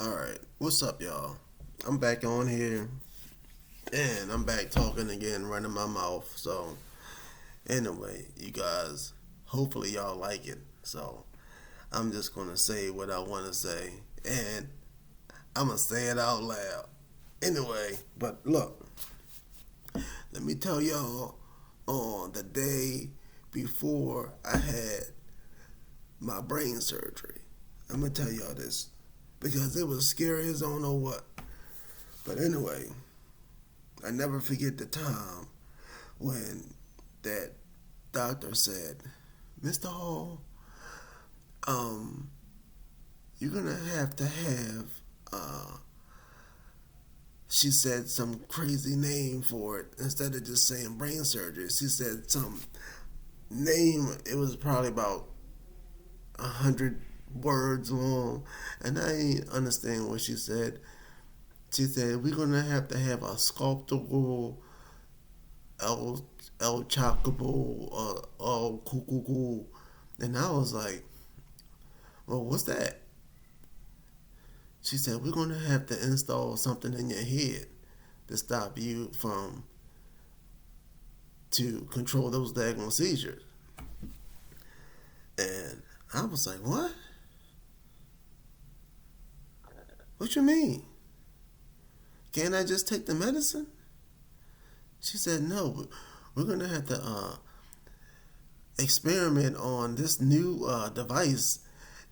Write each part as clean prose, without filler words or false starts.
Alright, what's up, y'all? I'm back on here, and I'm back talking again, running my mouth. So, anyway, you guys, hopefully y'all like it. So, I'm just gonna say what I wanna say, and I'm gonna say it out loud. Anyway, but look, let me tell y'all on the day before I had my brain surgery. I'm gonna tell y'all this because it was scary as I don't know what. But anyway, I never forget the time when that doctor said, Mr. Hall, um, you're gonna have to have, uh, she said some crazy name for it instead of just saying brain surgery. She said some name, it was probably about 100 words long, and I didn't understand what she said. She said, we're gonna have to have a sculptable El El Chocable El Cuckoo. And I was like, well, what's that? She said, we're going to have to install something in your head to stop you from, to control those daggone seizures. And I was like, what? What you mean? Can't I just take the medicine? She said, no, we're going to have to experiment on this new device,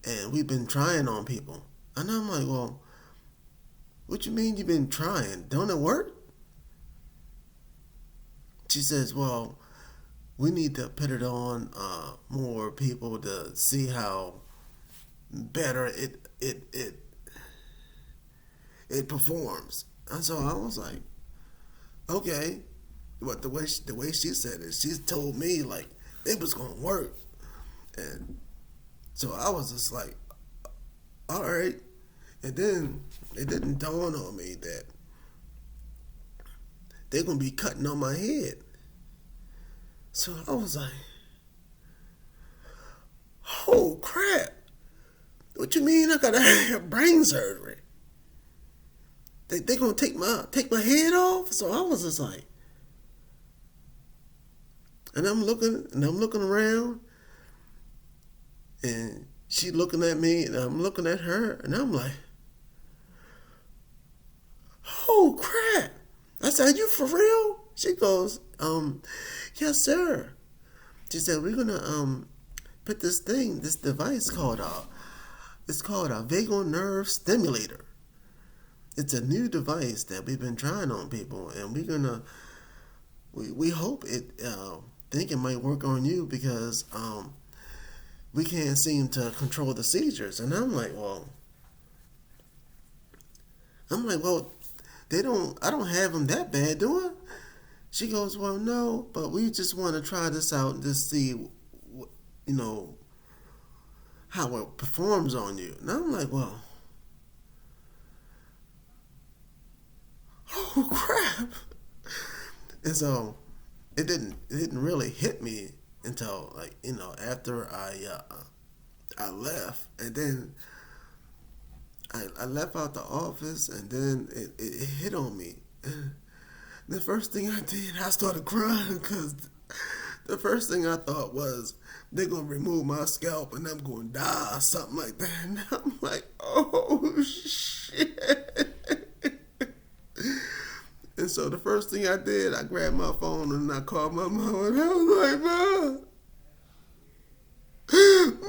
and we've been trying on people. And I'm like, well, what you mean you've been trying? Don't it work? She says, well, we need to put it on more people to see how better it performs. And so I was like, okay. But the way she said it, she told me like it was gonna work, and so I was just like, all right. And then it didn't dawn on me that they're gonna be cutting on my head. So I was like, oh crap! What you mean I gotta have brain surgery? They gonna take my head off? So I was just like, and I'm looking around, and she looking at me, and I'm looking at her, and I'm like, oh crap! I said, you for real? She goes, yes sir. She said, we're gonna put this device it's called a vagal nerve stimulator. It's a new device that we've been trying on people, and we hope think it might work on you because we can't seem to control the seizures. And I'm like, well, I don't have them that bad, do I? She goes, well, no, but we just want to try this out and just see, you know, how it performs on you. And I'm like, well, oh crap! And so it didn't really hit me until like after I left, and then I left out the office, and then it hit on me. The first thing I did, I started crying because the first thing I thought was they're gonna remove my scalp and I'm gonna die or something like that. And I'm like, oh shit. And so the first thing I did, I grabbed my phone and I called my mom, and I was like, Mom,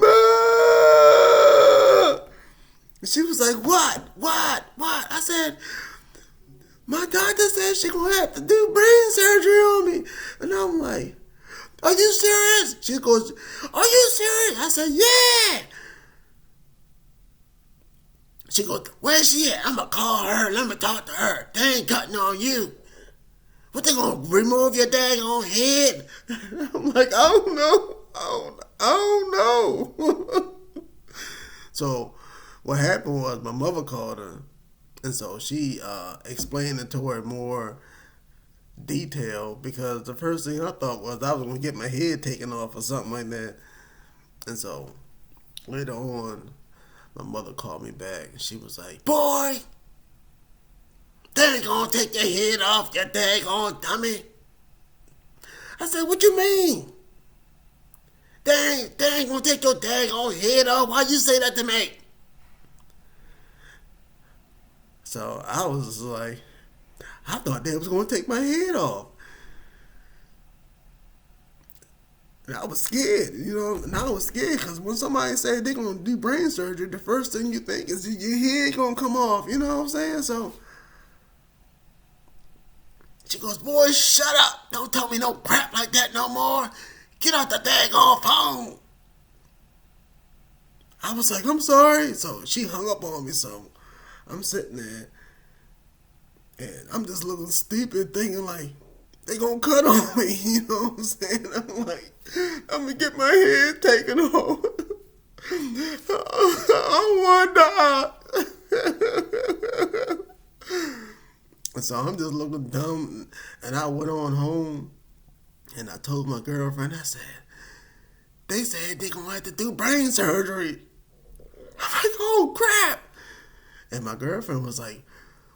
Mom. And she was like, what? What? I said, my doctor said she gonna have to do brain surgery on me. And I'm like, are you serious? She goes, are you serious? I said, yeah. She goes, where's she at? I'm gonna call her. Let me talk to her. They ain't cutting on you. What, they gonna remove your daggone head? I'm like, I don't know. I don't know. So what happened was my mother called her, and so she explained it to her more detail because the first thing I thought was I was gonna get my head taken off or something like that. And so later on, my mother called me back and she was like, "Boy, they ain't gonna take your head off, you daggone dummy." I said, "What you mean? They ain't gonna take your daggone head off. Why you say that to me?" So I was like, I thought they was gonna take my head off. And I was scared, and I was scared because when somebody said they're gonna do brain surgery, the first thing you think is your head gonna come off. You know what I'm saying? So she goes, "Boy, shut up! Don't tell me no crap like that no more. Get off the daggone phone." I was like, "I'm sorry." So she hung up on me. So I'm sitting there and I'm just looking stupid, thinking like they gonna cut on me. You know what I'm saying? I'm like, I'm gonna get my head taken off. I want to die. And so I'm just looking dumb, and I went on home, and I told my girlfriend, I said, "They said they gonna have to do brain surgery." I'm like, "Oh crap!" And my girlfriend was like,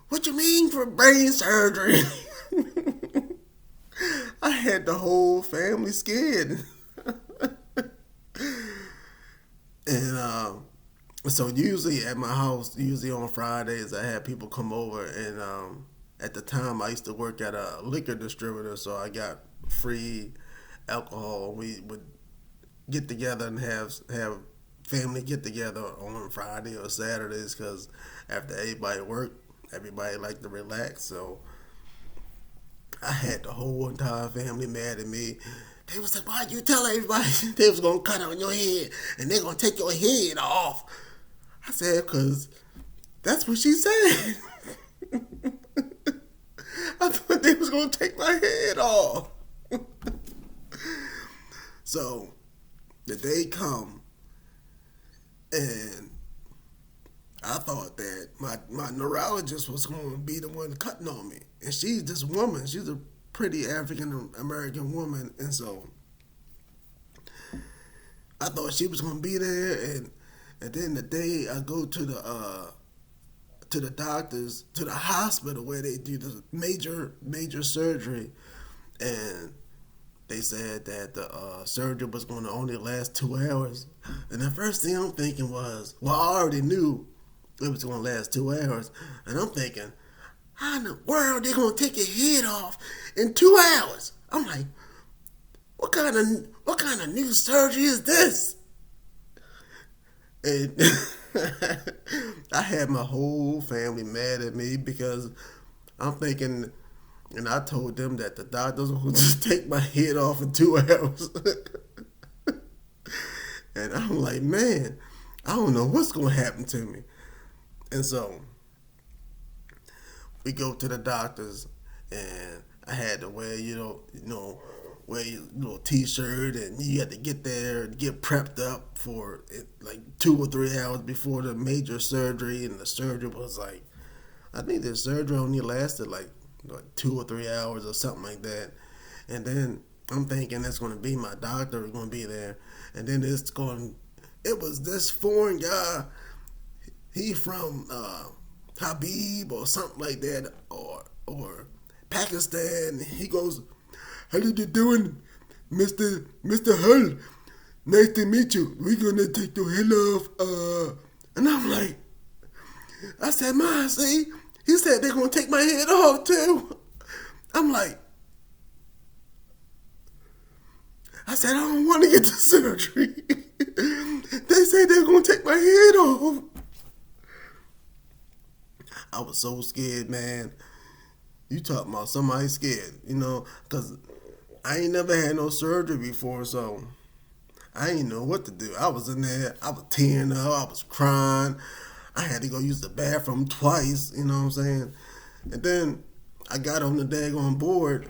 "What you mean for brain surgery?" I had the whole family scared. And so usually at my house, usually on Fridays, I had people come over, and at the time I used to work at a liquor distributor, so I got free alcohol. We would get together and have family get together on Friday or Saturdays because after everybody worked, everybody liked to relax. So I had the whole entire family mad at me. They was like, "Why you tell everybody they was gonna cut on your head and they gonna take your head off?" I said, "Cause that's what she said." I thought they was gonna take my head off. So the day come, and I thought that my neurologist was going to be the one cutting on me. And she's this woman. She's a pretty African American woman. And so I thought she was going to be there. And then the day I go to the doctors, to the hospital where they do the major surgery, and they said that the surgery was going to only last 2 hours. And the first thing I'm thinking was, well, I already knew it was going to last 2 hours. And I'm thinking, how in the world they going to take your head off in 2 hours? I'm like, what kind of new surgery is this? And I had my whole family mad at me because I'm thinking, and I told them that the doctors will just take my head off in 2 hours. And I'm like, man, I don't know what's going to happen to me. And so we go to the doctors, and I had to wear, wear your little t-shirt, and you had to get there and get prepped up for it, like 2 or 3 hours before the major surgery. And the surgery was like, I think the surgery only lasted like 2 or 3 hours or something like that. And then I'm thinking it's going to be my doctor is going to be there. And then it was this foreign guy. He from Habib or something like that, or Pakistan. He goes, "How you doing, Mr. Hull? Nice to meet you. We're gonna take your head off." And I'm like, I said, "Ma, see, he said they're gonna take my head off too." I'm like, I said, "I don't want to get the surgery." They say they're gonna take my head off. I was so scared, man. You talking about somebody scared, because I ain't never had no surgery before, so I ain't know what to do. I was in there, I was tearing up, I was crying. I had to go use the bathroom twice, you know what I'm saying? And then I got on the daggone board,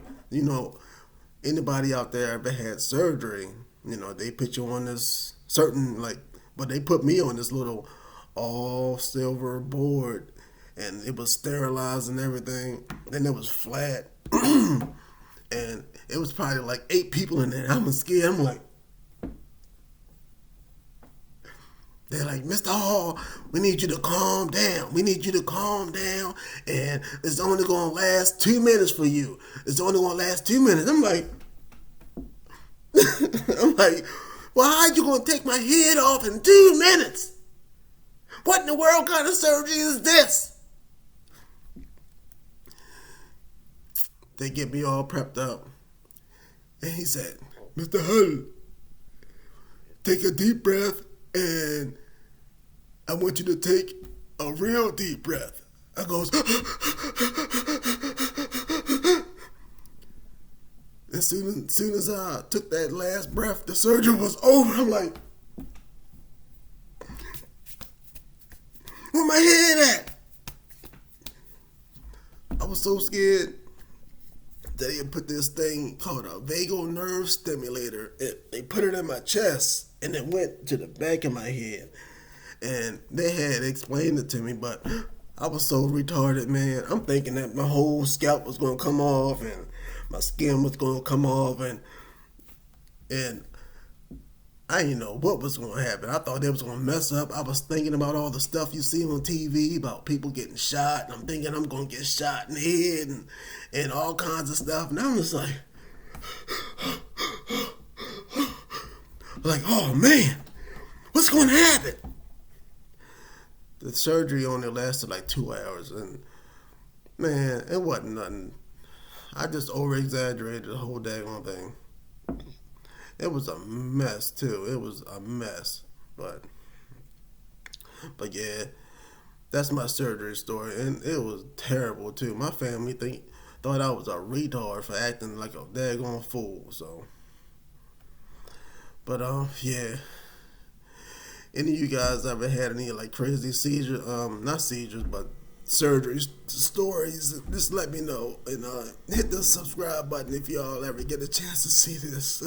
anybody out there ever had surgery, they put you on this certain, but they put me on this little all silver board, and it was sterilized and everything. Then it was flat, and it was probably like 8 people in there. I'm scared. I'm like, They're like, Mr. Hall, we need you to calm down. We need you to calm down, and it's only gonna last 2 minutes for you. It's only gonna last 2 minutes. I'm like, I'm like, well, how you gonna take my head off in 2 minutes? What in the world kind of surgery is this? They get me all prepped up, and he said, Mr. Hull, take a deep breath, and I want you to take a real deep breath. I goes, as soon as I took that last breath, the surgery was over. I'm like, where my head at? I was so scared that they put this thing called a vagal nerve stimulator. They put it in my chest, and it went to the back of my head. And they had explained it to me, but I was so retarded, man. I'm thinking that my whole scalp was going to come off, and my skin was going to come off, and I didn't know what was going to happen. I thought they was going to mess up. I was thinking about all the stuff you see on TV about people getting shot, and I'm thinking I'm going to get shot in the head and all kinds of stuff. And I'm just like, oh man, what's going to happen? The surgery only lasted like 2 hours, and man, it wasn't nothing. I just over-exaggerated the whole daggone thing. It was a mess too. It was a mess, but yeah, that's my surgery story, and it was terrible too. My family thought I was a retard for acting like a daggone fool. So, but yeah. Any of you guys ever had any like crazy seizure, not seizures, but surgery stories? Just let me know, and hit the subscribe button if y'all ever get a chance to see this.